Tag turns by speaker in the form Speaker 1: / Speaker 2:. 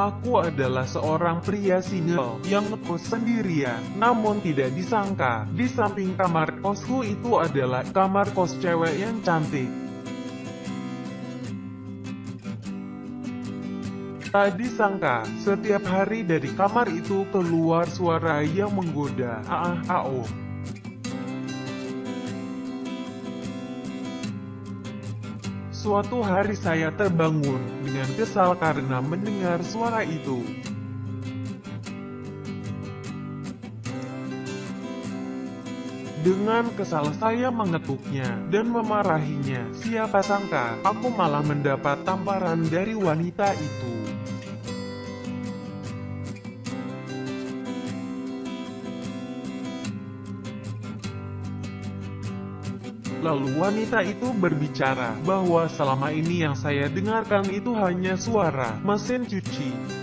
Speaker 1: Aku adalah seorang pria single yang ngekos sendirian. Namun tidak disangka, di samping kamar kosku itu adalah kamar kos cewek yang cantik. Tak disangka, setiap hari dari kamar itu keluar suara yang menggoda. Suatu hari saya terbangun dengan kesal karena mendengar suara itu. Dengan kesal saya mengetuknya dan memarahinya. Siapa sangka, aku malah mendapat tamparan dari wanita itu. Lalu wanita itu berbicara bahwa selama ini yang saya dengarkan itu hanya suara mesin cuci.